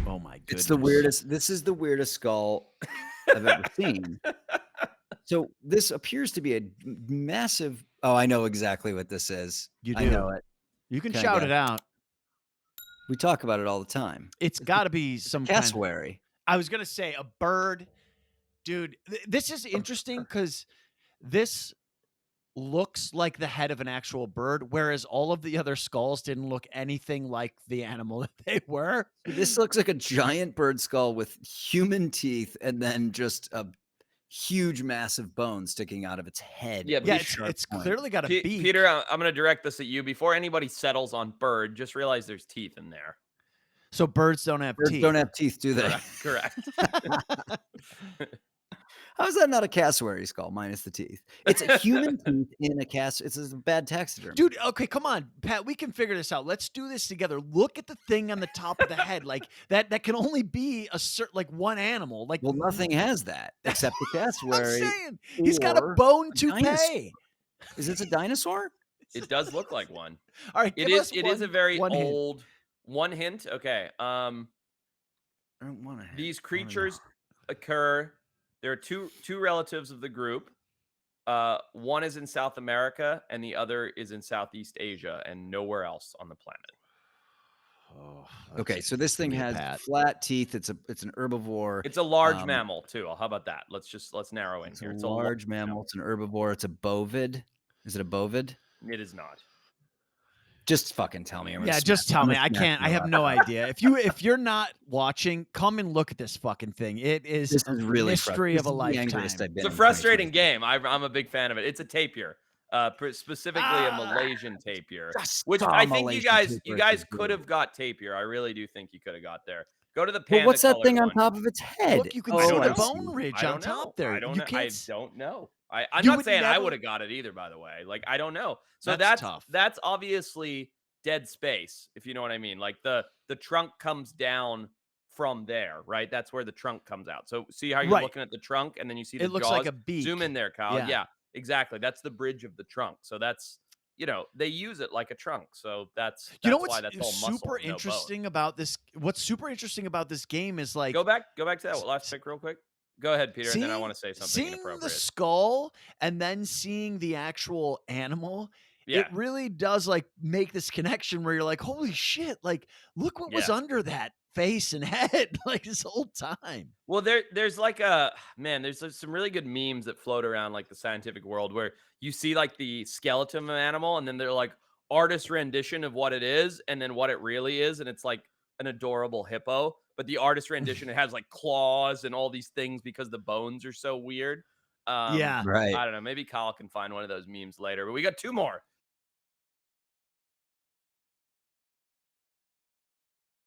Oh my It's the goodness. weirdest. This is the weirdest skull I've ever seen. So this appears to be a massive. Oh, I know exactly what this is. You I do. know it. You can Can I shout guess? it out. We talk about it all the time. It's gotta be It's a some kind cassowary. I was gonna say a bird. Dude, this is interesting because this looks like the head of an actual bird, whereas all of the other skulls didn't look anything like the animal that they were. This looks like a giant bird skull with human teeth and then just a huge, massive bone sticking out of its head Yeah, with Yeah, a Pete, sharp it's point. clearly got a Peter, beak. I'm gonna direct this at you. Before anybody settles on bird, just realize there's teeth in there. So birds don't have Birds don't teeth. have teeth, do they? Correct. How is that not a cassowary skull minus the teeth? It's a human tooth in a it's a bad taxidermy. Dude, okay, come on, Pat, we can figure this out. Let's do this together. Look at the thing on the top of the head, like that can only be a certain like one animal. Like Well, nothing has that except the I'm cassowary saying, he's got a or bone a dinosaur. toupee. Is this a dinosaur? It does look like one. All right, It give is us it is a very one hint. old one hint. Okay. I don't wanna These I wanna know. creatures occur. There are two relatives of the group. One is in South America and the other is in Southeast Asia and nowhere else on the planet. Oh, Okay, so this give thing me a has pat. flat teeth. It's an herbivore. It's a large Um, mammal too. How about that? Let's narrow in it's a here. It's a large large mammal. mammal. It's an herbivore. It's a bovid. Is it a bovid? It is not. Just fucking tell me. Yeah, just tell I'm me. gonna I smack can't. I your have no laptop. idea. If you're not watching, come and look at this fucking thing. It is This a is really mystery this of a is the angriest lifetime. I've been It's a in frustrating 2026. game. I'm a big fan of it. It's a tapir, specifically a Ah, Malaysian tapir, Just which saw I a think you Malaysian guys you tapir at the guys could zoo. have got tapir. I really do think you could have got there. Go to the But panda what's that colored thing on one. top of its head? look, you can I see Oh, don't the I know. bone see. ridge I on don't top know. there. I don't You know. can't. I don't know. I'm You not would saying I would never. have got it either, by the way. Like, I don't know. So That's tough. that's obviously dead space, if you know what I mean. Like the trunk comes down from there, right? That's where the trunk comes out. So see how you're Right. looking at the trunk and then you see the It looks like jaws? a Zoom in beak. there, Kyle. Yeah. Yeah, exactly. That's the bridge of the trunk. So that's they use it like a trunk. So that's You know that's why what's that's all muscle super and no bone. interesting about this? What's super interesting about this game is like Go back to that s- last s- pick real quick. Go ahead, Peter, and then I seeing want to say something seeing the inappropriate. skull and then seeing the actual animal. It Yeah. really does like make this connection where you're like, holy shit! Like, look what was Yeah. under that face and head like this whole time. Well, there's like a man, there's some really good memes that float around like the scientific world where you see like the skeleton of an animal and then they're like artist rendition of what it is and then what it really is and it's like an adorable hippo, but the artist rendition it has like claws and all these things because the bones are so weird. Um Yeah. Right. I don't know, maybe Kyle can find one of those memes later. But we got two more.